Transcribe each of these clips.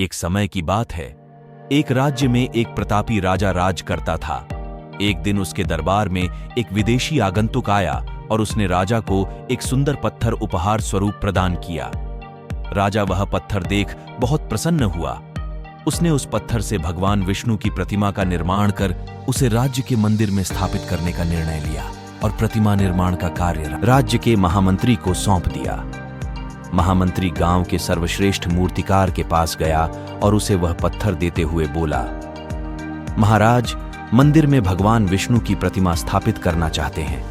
एक समय की बात है। एक राज्य में एक प्रतापी राजा राज करता था। एक दिन उसके दरबार में एक विदेशी आगंतुक आया और उसने राजा को एक सुंदर पत्थर उपहार स्वरूप प्रदान किया। राजा वह पत्थर देख बहुत प्रसन्न हुआ। उसने उस पत्थर से भगवान विष्णु की प्रतिमा का निर्माण कर उसे राज्य के मंदिर में स्थापित करने का निर्णय लिया और प्रतिमा निर्माण का कार्य राज्य के महामंत्री को सौंप दिया। महामंत्री गांव के सर्वश्रेष्ठ मूर्तिकार के पास गया और उसे वह पत्थर देते हुए बोला, महाराज, मंदिर में भगवान विष्णु की प्रतिमा स्थापित करना चाहते हैं।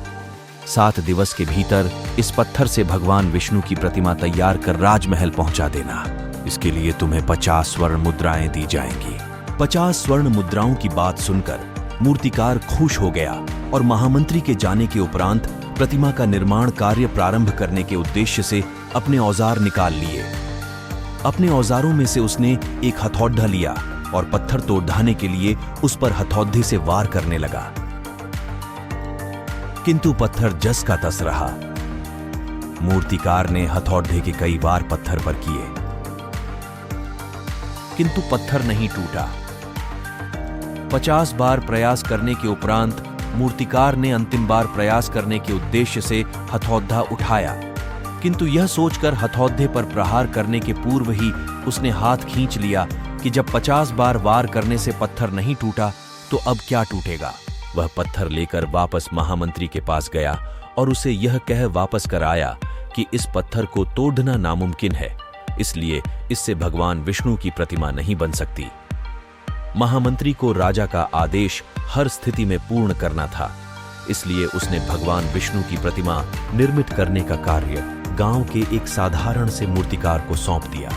7 दिवस के भीतर इस पत्थर से भगवान विष्णु की प्रतिमा तैयार कर राजमहल पहुंचा देना। इसके लिए तुम्हें 50 स्वर्ण मुद्राएं दी जाएंगी। 50 स्वर्ण मुद्राओं की बात सुनकर मूर्तिकार खुश हो गया और महामंत्री के जाने के उपरांत प्रतिमा का निर्माण कार्य प्रारंभ करने के उद्देश्य से अपने औजार निकाल लिए। अपने औजारों में से उसने एक हथौड़ा लिया और पत्थर तोड़ ढाने के लिए उस पर हथौड़े से वार करने लगा, किंतु पत्थर जस का तस रहा। मूर्तिकार ने हथौड़े के कई वार पत्थर पर किए, किंतु पत्थर नहीं टूटा। 50 बार प्रयास करने के उपरांत मूर्तिकार ने अंतिम बार प्रयास करने के उद्देश्य से हथौड़ा उठाया, किंतु यह सोचकर हथौड़े पर प्रहार करने के पूर्व ही उसने हाथ खींच लिया कि जब 50 बार वार करने से पत्थर नहीं टूटा तो अब क्या टूटेगा। वह पत्थर लेकर वापस महामंत्री के पास गया और उसे यह कह वापस कर आया कि इस पत्थर को तोड़ना नामुमकिन है, इसलिए इससे भगवान विष्णु की प्रतिमा नहीं बन सकती। महामंत्री को राजा का आदेश हर स्थिति में पूर्ण करना था, इसलिए उसने भगवान विष्णु की प्रतिमा निर्मित करने का कार्य गांव के एक साधारण से मूर्तिकार को सौंप दिया।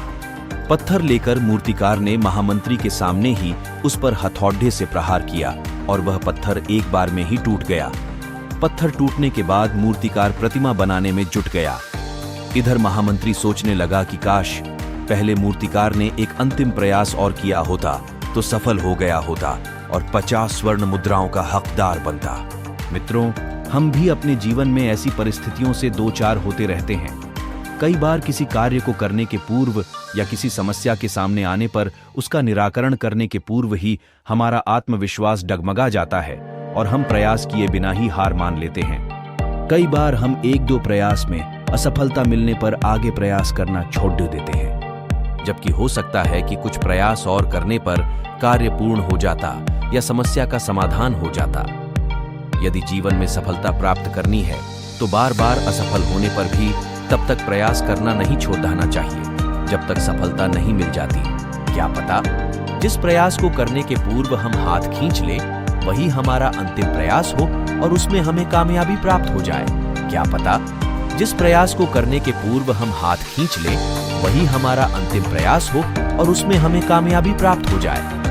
पत्थर लेकर मूर्तिकार ने महामंत्री के सामने ही उस पर हथौड़े से प्रहार किया और वह पत्थर एक बार में ही टूट गया। पत्थर टूटने के बाद मूर्तिकार प्रतिमा बनाने में जुट गया। इधर महामंत्री सोचने लगा कि काश पहले मूर्तिकार ने एक अंतिम प्रयास और किया होता तो सफल हो गया होता और 50 स्वर्ण मुद्राओं का हकदार बनता। मित्रों, हम भी अपने जीवन में ऐसी परिस्थितियों से दो चार होते रहते हैं। कई बार किसी कार्य को करने के पूर्व या किसी समस्या के सामने आने पर उसका निराकरण करने के पूर्व ही हमारा आत्मविश्वास डगमगा जाता है और हम प्रयास किए बिना ही हार मान लेते हैं। कई बार हम 1-2 प्रयास में असफलता मिलने पर आगे प्रयास करना छोड़ देते हैं, जबकि हो सकता है कि कुछ प्रयास और करने पर कार्य पूर्ण हो जाता या समस्या का समाधान हो जाता। यदि जीवन में सफलता प्राप्त करनी है तो बार बार असफल होने पर भी तब तक प्रयास करना नहीं छोड़ देना चाहिए जब तक सफलता नहीं मिल जाती। क्या पता जिस प्रयास को करने के पूर्व हम हाथ खींच ले वही हमारा अंतिम प्रयास हो और उसमें हमें कामयाबी प्राप्त हो जाए। क्या पता जिस प्रयास को करने के पूर्व हम हाथ खींच ले वही हमारा अंतिम प्रयास हो और उसमें हमें कामयाबी प्राप्त हो जाए।